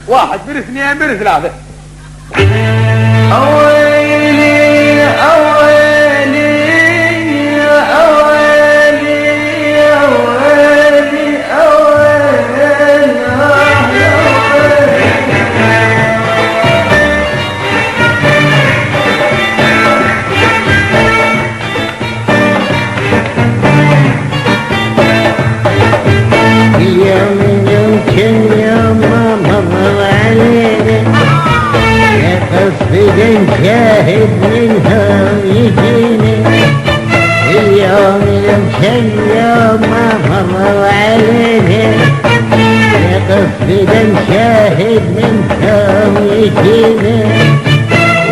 واحد بالاثنين بالثلاثة. أويلي أويلي أويلي أويلي اليوم يمكن يوم ما مر علينا قصدي نشاهد منها يجينا. اليوم يمكن يوم ما مر علينا قصدي نشاهد منها يجينا.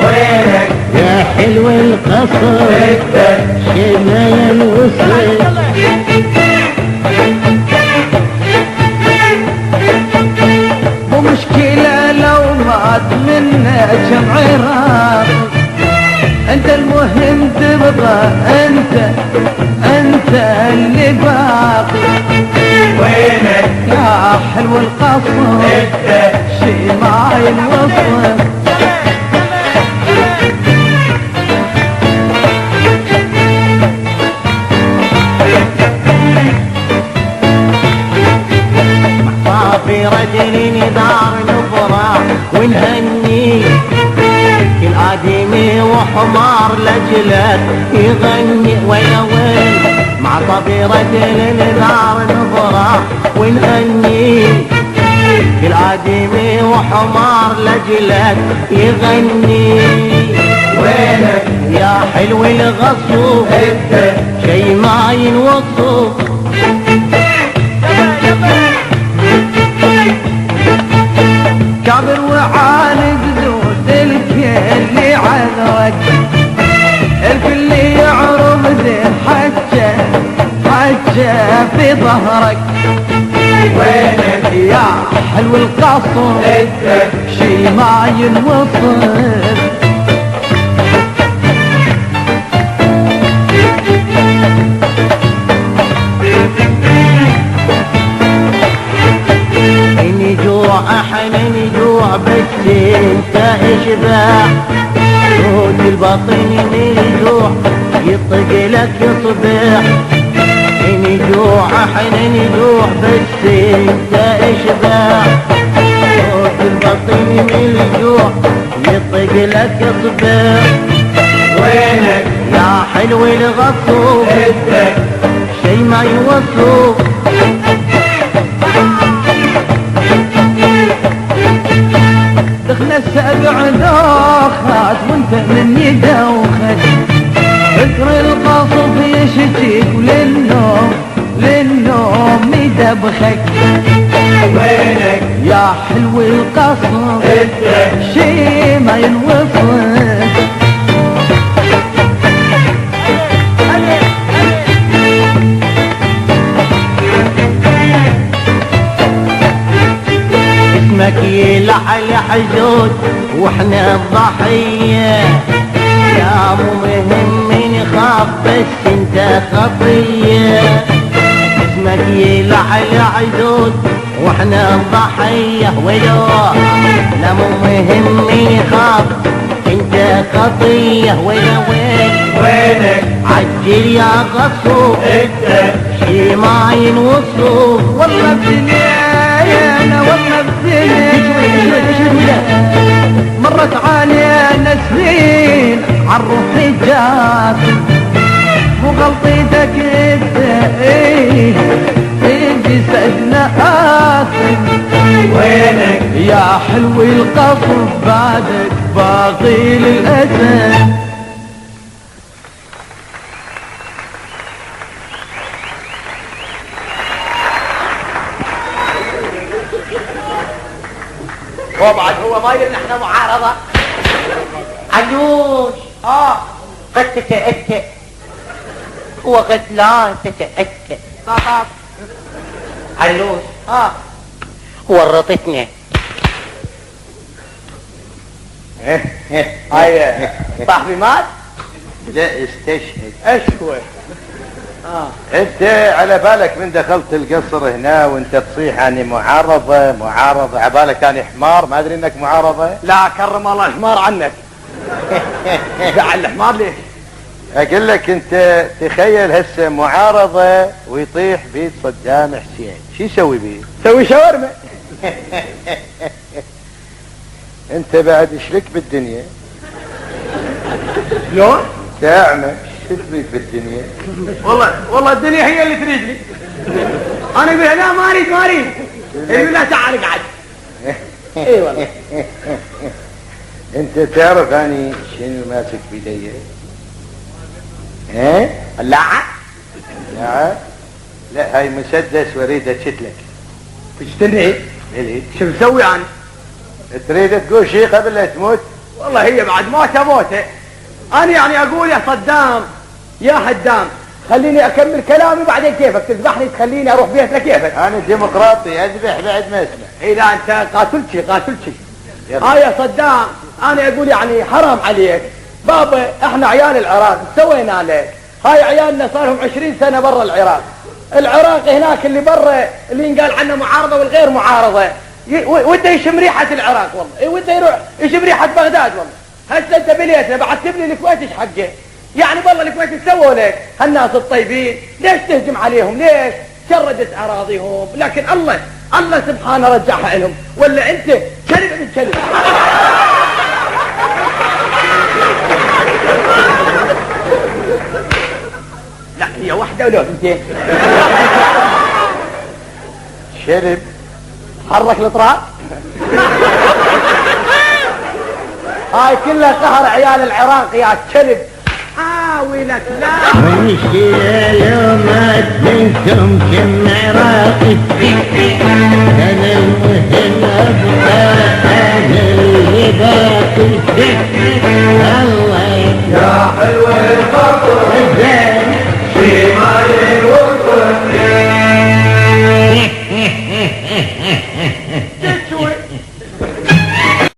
وينك يا حلو القصر شي ما ينوصل. ومشكلة لو مات منا جمع راضي، انت المهم تبقى انت اللي باقي. وينك يا حلو القصر شي ما ينوصل. في رجل دار نفرح ونهني كل آدمي وحمار لجلك يغني. ويا وين مع طبي رجل دار نفرح ونهني كل آدمي وحمار لجلك يغني. وينك يا حلو الغصوب شي ما ينوصف. كابر وعاند زود الكل عذرك، الكل يعرف زين حجة في ظهرك. وينك يا حلو القصر شي ما ينوصف. احنا نجوع بس انت اشباع. صوت البطن من الجوع يطق لك صباح. نجوع احنا نجوع بس انت اشباع. صوت البطن من الجوع يطق لك صباح. وينك يا حلو الغصوب شي ما يوصف. دخنا السبع دوخات وانت مني دوخت. فكر القصف يشتيك للنوم يدبخك. وينك يا حلو القصف شي ما ينوصف. اسمك يلعل حجود واحنا الضحية. يا مو مهم نخاف بس انت خطية. اسمك يلعل حجود واحنا الضحية. ولو لا مو مهم نخاف انت خطية. وينك عجل يا غصوب شي ما ينوصف. والله بدنيانا والله بدنيا مرت علينا سنين عالروح جات. مو غلطيتك انت جسدنا آثم. وينك يا حلو القصر بعدك باقي للأسف. وبعد هو ما يرن احنا معارضة. علوش قد تتأكد وقد لا تتأكد. علوش ورطتني. هاي صاحبي مات؟ لا استشهد. اشوي انت على بالك من دخلت القصر هنا وانت تصيح اني معارضة عبالك اني حمار ما ادري انك معارضة. لا كرم الله الحمار عنك. زعل الحمار ليش؟ اقول لك انت تخيل هسه معارضة ويطيح بيت صدام حسين شو يسوي بيه؟ سوي شاورما. انت بعد شلك بالدنيا شلون؟ تعمى شلك بالدنيا. والله الدنيا هي اللي تريدني. انا اقول لا ما اريد يقول لا تعال اقعد. اي والله. انت تعرف اني شنو ماسك بيدي؟ ها؟ اللاعة؟ لا هاي مسدس واريد اشتلك. تشتني؟ ليه؟ شو مسوي انا؟ تريد تقول شيء قبل لا تموت؟ والله هي بعد موته. انا يعني اقول يا صدام يا هدام خليني اكمل كلامي بعدين كيفك تذبحني تخليني اروح بيتك لكيفك. انا ديمقراطي اذبح بعد ما اسمع. اذا انت قاتلتي يا صدام انا اقول يعني حرام عليك بابا. احنا عيال العراق سوينا عليك. هاي عيالنا صار لهم 20 سنه برا العراق هناك اللي برا اللي ينقال عنه معارضه والغير معارضه وده يشم ريحه العراق والله. وده يروح يشم ريحه بغداد والله. هسه انت بليتنا بعد تبني الكويت ايش حقه؟ يعني والله الكويت ايش سووا لك؟ هالناس الطيبين ليش تهجم عليهم؟ ليش؟ شردت اراضيهم لكن الله سبحانه رجعها لهم. ولا انت كلب من كلب. لا هي واحده ولا اثنتين؟ شرب حرك الاطراف. هاي كلها قهر عيال العراق يا كلب. حاولت لا والمشكلة لو ما تنكم كم عراقي كان المهم ابقى انا اللي باقي. الله يا حلوة الخطر